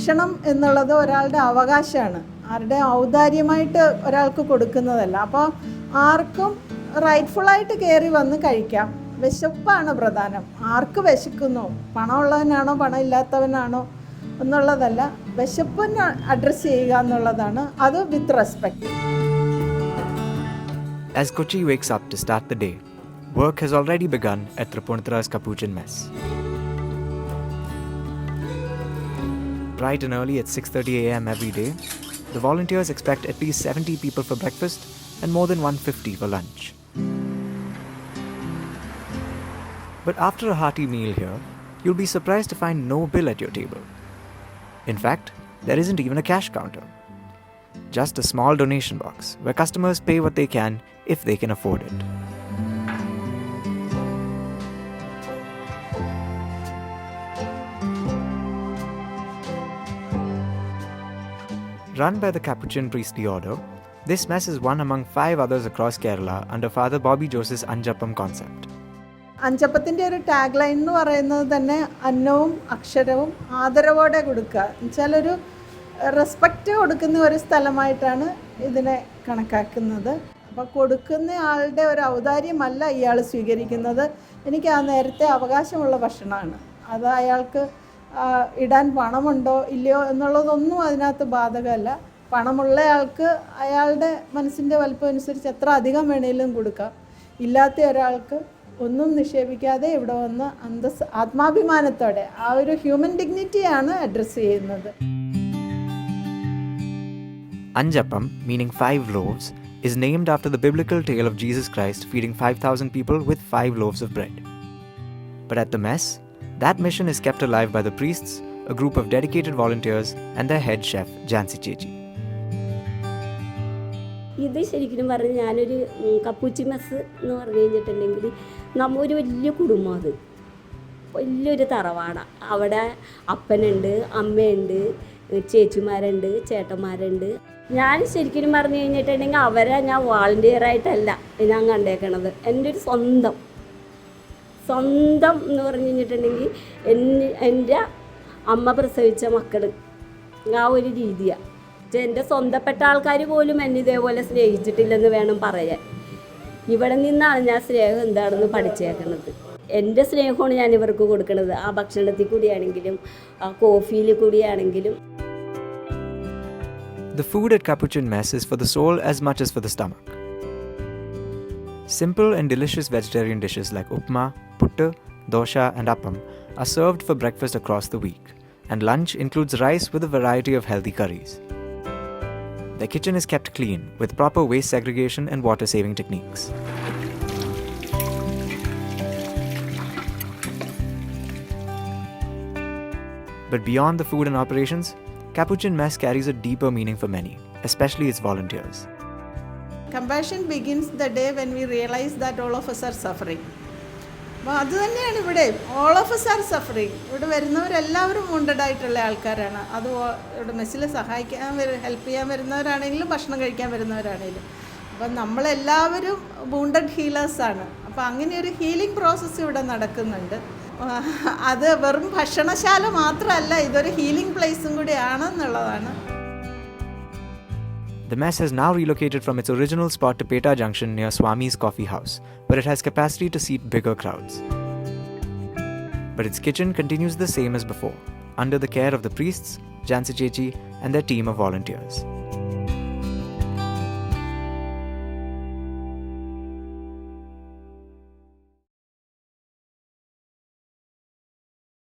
ഭക്ഷണം എന്നുള്ളത് ഒരാളുടെ അവകാശമാണ്, ആരുടെ ഔദാര്യമായിട്ട് ഒരാൾക്ക് കൊടുക്കുന്നതല്ല. അപ്പോൾ ആർക്കും റൈറ്റ്ഫുള്ളായിട്ട് കയറി വന്ന് കഴിക്കാം. വിശപ്പാണ് പ്രധാനം. ആർക്ക് വിശക്കുന്നു, പണമുള്ളവനാണോ പണം ഇല്ലാത്തവനാണോ എന്നുള്ളതല്ല, വിശപ്പിന് അഡ്രസ്സ് ചെയ്യുക എന്നുള്ളതാണ്, അത് with respect. As Kochi wakes up to start the day, work has already begun at Tripunithura's Capuchin Mess. Bright and early at 6:30 a.m. every day, the volunteers expect at least 70 people for breakfast and more than 150 for lunch. But after a hearty meal here, you'll be surprised to find no bill at your table. In fact, there isn't even a cash counter. Just a small donation box where customers pay what they can if they can afford it. Run by the Capuchin priestly order, this mess is one among 5 others across Kerala under Father Bobby Joseph's Anjappam concept. അഞ്ചപ്പത്തിൻ്റെ ഒരു tag line എന്ന് പറയുന്നത് തന്നെ അന്നവും അക്ഷരവും ആദരവോടെ കൊടുക്കുക എന്നുവെച്ചാൽ ഒരു respect കൊടുക്കുന്ന ഒരു സ്ഥലമായിട്ടാണ് ഇതിനെ കണക്കാക്കുന്നത്. അപ്പോൾ കൊടുക്കുന്ന ആളുടെ ഒരു ഔദാര്യമല്ല ഇയാൾ സ്വീകരിക്കുന്നത്. എനിക്ക് ആ നേരത്തെ അവകാശമുള്ള ഭക്ഷണമാണ്, അത് അയാൾക്ക് ഇടാൻ പണമുണ്ടോ ഇല്ലയോ എന്നുള്ളതൊന്നും അതിനകത്ത് ബാധകമല്ല. പണമുള്ള ആൾക്ക് അയാളുടെ മനസ്സിൻ്റെ വലുപ്പം അനുസരിച്ച് എത്ര അധികം വേണേലും കൊടുക്കാം. ഇല്ലാത്ത ഒരാൾക്ക് ഒന്നും നിക്ഷേപിക്കാതെ ഇവിടെ വന്ന് ആത്മാഭിമാനത്തോടെ ആ ഒരു ഹ്യൂമൻ ഡിഗ്നിറ്റിയാണ് അഡ്രസ്സ് ചെയ്യുന്നത്. Anjappam, meaning 5 loaves, is named after the biblical tale of Jesus Christ feeding 5,000 people with 5 loaves of bread. But at the mess, that mission is kept alive by the priests, a group of dedicated volunteers, and their head chef, Jansi Chechi. ഇത് ശരിക്കും പറഞ്ഞാൽ ഞാനൊരു കപ്പൂച്ചി mess എന്ന് പറഞ്ഞു കഴിഞ്ഞിട്ടുണ്ടെങ്കിൽ ഒരു വലിയ കുടുംബം, അത് വലിയൊരു തറവാടാണ്. അവിടെ അപ്പനുണ്ട്, അമ്മയുണ്ട്, ചേച്ചിമാരുണ്ട്, ചേട്ടന്മാരുണ്ട്. ഞാൻ ശരിക്കും പറഞ്ഞു കഴിഞ്ഞിട്ടുണ്ടെങ്കിൽ അവരെ ഞാൻ വോളണ്ടിയറായിട്ടല്ല ഞാൻ കണ്ടേക്കണത്. എൻ്റെ ഒരു സ്വന്തം എന്ന് പറഞ്ഞു കഴിഞ്ഞിട്ടുണ്ടെങ്കിൽ എൻ്റെ അമ്മ പ്രസവിച്ച മക്കൾ ആ ഒരു രീതിയാണ്. എൻ്റെ സ്വന്തപ്പെട്ട ആൾക്കാർ പോലും എന്നെ ഇതേപോലെ സ്നേഹിച്ചിട്ടില്ലെന്ന് വേണം പറയാൻ. ഇവിടെ നിന്നാണ് ഞാൻ സ്നേഹം എന്താണെന്ന് പഠിച്ചേക്കുന്നത്. എൻ്റെ സ്നേഹമാണ് ഞാൻ ഇവർക്ക് കൊടുക്കുന്നത്. ആ ഭക്ഷണത്തിൽ കൂടിയാണെങ്കിലും ആ കോഫിയിൽ കൂടിയാണെങ്കിലും. The food at Capuchin Mess is for the soul as much as for the stomach. Simple and delicious vegetarian dishes like upma, puttu, dosha and appam are served for breakfast across the week, and lunch includes rice with a variety of healthy curries. The kitchen is kept clean with proper waste segregation and water-saving techniques. But beyond the food and operations, Capuchin Mess carries a deeper meaning for many, especially its volunteers. Compassion begins the day when we realize that all of us are suffering. അപ്പോൾ അത് തന്നെയാണ് ഇവിടെ. All of us are suffering. ഇവിടെ വരുന്നവരെല്ലാവരും wounded ആയിട്ടുള്ള ആൾക്കാരാണ്. അത് ഇവിടെ മെസ്സിൽ സഹായിക്കാൻ ഹെൽപ്പ് ചെയ്യാൻ വരുന്നവരാണെങ്കിലും ഭക്ഷണം കഴിക്കാൻ വരുന്നവരാണെങ്കിലും. അപ്പം നമ്മളെല്ലാവരും wounded ഹീലേഴ്സാണ്. അപ്പോൾ അങ്ങനെ ഒരു ഹീലിംഗ് പ്രോസസ്സ് ഇവിടെ നടക്കുന്നുണ്ട്. അത് വെറും ഭക്ഷണശാല മാത്രമല്ല, ഇതൊരു healing പ്ലേസും കൂടിയാണെന്നുള്ളതാണ്. The mess has now relocated from its original spot to Peta Junction near Swami's Coffee House, where it has capacity to seat bigger crowds. But its kitchen continues the same as before, under the care of the priests, Jansi Chechi, and their team of volunteers.